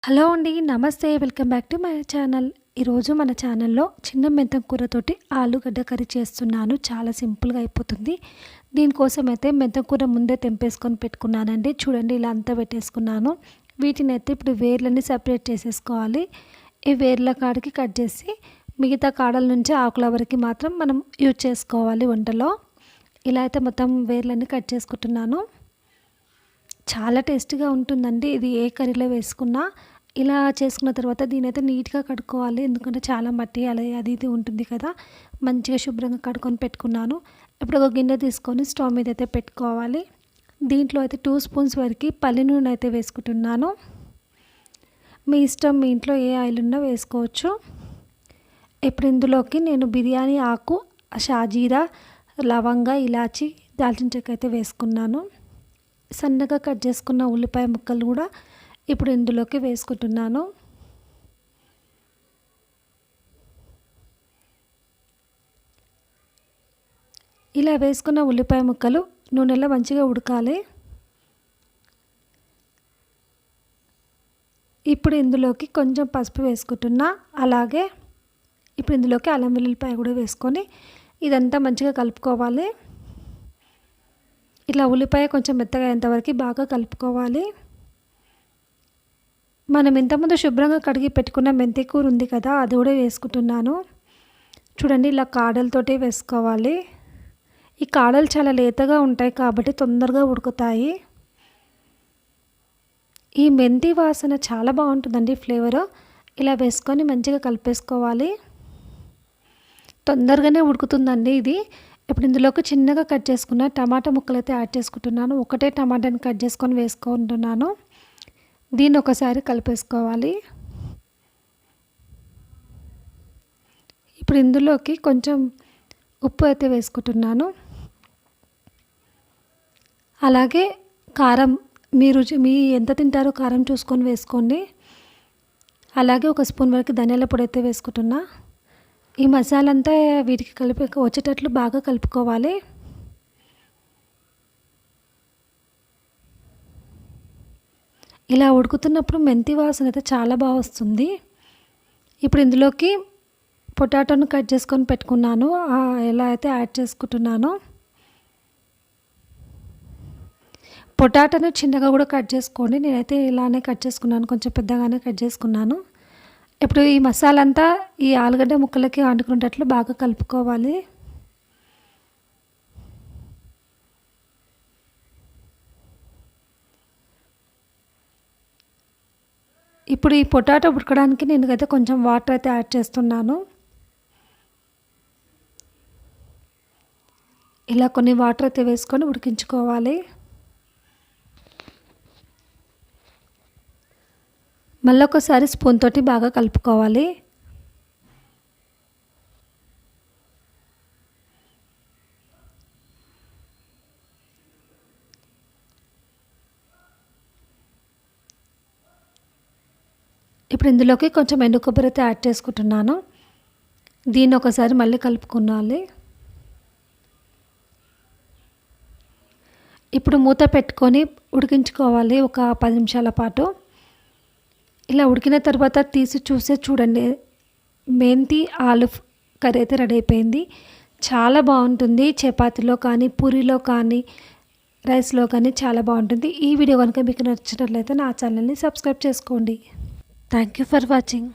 Hello అండి. నమస్తే. Welcome back to my channel. ఈరోజు మన ఛానల్లో చిన్న మెంతం కూరతోటి ఆలుగడ్డ కర్రీ చేస్తున్నాను. చాలా సింపుల్గా అయిపోతుంది. దీనికోసం అయితే మెంతం కూర ముందే తెంపేసుకొని పెట్టుకున్నానండి. చూడండి, ఇలా అంతా పెట్టేసుకున్నాను. వీటిని అయితే ఇప్పుడు వేర్లన్నీ సపరేట్ చేసేసుకోవాలి. ఈ వేర్ల కాడికి కట్ చేసి మిగతా కాడల నుంచి ఆకుల వరకు మాత్రం మనం యూజ్ చేసుకోవాలి వంటలో. ఇలా అయితే మొత్తం వేర్లన్నీ కట్ చేసుకుంటున్నాను. చాలా టేస్టీగా ఉంటుందండి. ఇది ఏ కర్రీలో వేసుకున్నా. ఇలా చేసుకున్న తర్వాత దీనైతే నీట్గా కడుక్కోవాలి. ఎందుకంటే చాలా మట్టి అది ఇది ఉంటుంది కదా. మంచిగా శుభ్రంగా కడుక్కొని పెట్టుకున్నాను. ఇప్పుడు ఒక గిన్నె తీసుకొని స్టవ్ మీద అయితే పెట్టుకోవాలి. దీంట్లో అయితే 2 స్పూన్స్ వరకు పల్లి నూనె అయితే వేసుకుంటున్నాను. మీ ఇష్టం, మీ ఇంట్లో ఏ ఆయిల్ ఉన్నా వేసుకోవచ్చు. ఇప్పుడు ఇందులోకి నేను బిర్యానీ ఆకు, షాజీరా, లవంగ, ఇలాచి, దాల్చిన చెక్క అయితే వేసుకున్నాను. సన్నగా కట్ చేసుకున్న ఉల్లిపాయ ముక్కలు కూడా ఇప్పుడు ఇందులోకి వేసుకుంటున్నాను. ఇలా వేసుకున్న ఉల్లిపాయ ముక్కలు నూనెలో మంచిగా ఉడకాలి. ఇప్పుడు ఇందులోకి కొంచెం పసుపు వేసుకుంటున్నా. అలాగే ఇప్పుడు ఇందులోకి అల్లం వెల్లుల్లిపాయ కూడా వేసుకొని ఇదంతా మంచిగా కలుపుకోవాలి. ఇలా ఉల్లిపాయ కొంచెం మెత్తగా అయ్యేంతవరకు బాగా కలుపుకోవాలి. మనం ఇంతకుముందు శుభ్రంగా కడిగి పెట్టుకున్న మెంతి కూర ఉంది కదా, అది కూడా వేసుకుంటున్నాను. చూడండి, ఇలా కాడలతోటే వేసుకోవాలి. ఈ కాడలు చాలా లేతగా ఉంటాయి కాబట్టి తొందరగా ఉడుకుతాయి. ఈ మెంతి వాసన చాలా బాగుంటుందండి, ఫ్లేవర్. ఇలా వేసుకొని మంచిగా కలిపేసుకోవాలి. తొందరగానే ఉడుకుతుందండి ఇది. ఇప్పుడు ఇందులోకి చిన్నగా కట్ చేసుకున్న టమాటా ముక్కలు అయితే యాడ్ చేసుకుంటున్నాను. ఒకటే టమాటాని కట్ చేసుకొని వేసుకుంటున్నాను. దీన్ని ఒకసారి కలిపేసుకోవాలి. ఇప్పుడు ఇందులోకి కొంచెం ఉప్పు అయితే వేసుకుంటున్నాను. అలాగే కారం, మీ ఎంత తింటారో కారం చూసుకొని వేసుకోండి. అలాగే 1 స్పూన్ వరకు ధనియాల పొడి అయితే వేసుకుంటున్నా. ఈ మసాలా అంతా వీటికి కలిపి వచ్చేటట్లు బాగా కలుపుకోవాలి. ఇలా ఉడుకుతున్నప్పుడు మెంతి వాసన అయితే చాలా బాగా వస్తుంది. ఇప్పుడు ఇందులోకి పొటాటోను కట్ చేసుకొని పెట్టుకున్నాను. ఎలా అయితే యాడ్ చేసుకుంటున్నాను. పొటాటోను చిన్నగా కూడా కట్ చేసుకోండి. నేనైతే ఇలానే కట్ చేసుకున్నాను, కొంచెం పెద్దగానే కట్ చేసుకున్నాను. ఇప్పుడు ఈ మసాలా అంతా ఈ ఆలుగడ్డ ముక్కలకి అంటుకునేటట్లు బాగా కలుపుకోవాలి. ఇప్పుడు ఈ పొటాటో ఉడకడానికి నేనైతే కొంచెం వాటర్ అయితే యాడ్ చేస్తున్నాను. ఇలా కొన్ని వాటర్ అయితే వేసుకొని ఉడికించుకోవాలి. మళ్ళీ ఒకసారి స్పూన్ తోటి బాగా కలుపుకోవాలి. ఇప్పుడు ఇందులోకి కొంచెం ఎండు కొబ్బరి అయితే యాడ్ చేసుకుంటున్నాను. దీన్ని ఒకసారి మళ్ళీ కలుపుకోవాలి. ఇప్పుడు మూత పెట్టుకొని ఉడికించుకోవాలి ఒక 10 నిమిషాల పాటు. ఇలా ఉడికిన తర్వాత తీసి చూడండి, మెంతి ఆలు కర్రీ అయితే రెడీ అయిపోయింది. చాలా బాగుంటుంది. చపాతీలో కానీ, పూరీలో కానీ, రైస్లో కానీ చాలా బాగుంటుంది. ఈ వీడియో కనుక మీకు నచ్చినట్లయితే నా ఛానల్ని సబ్స్క్రైబ్ చేసుకోండి. Thank you for watching.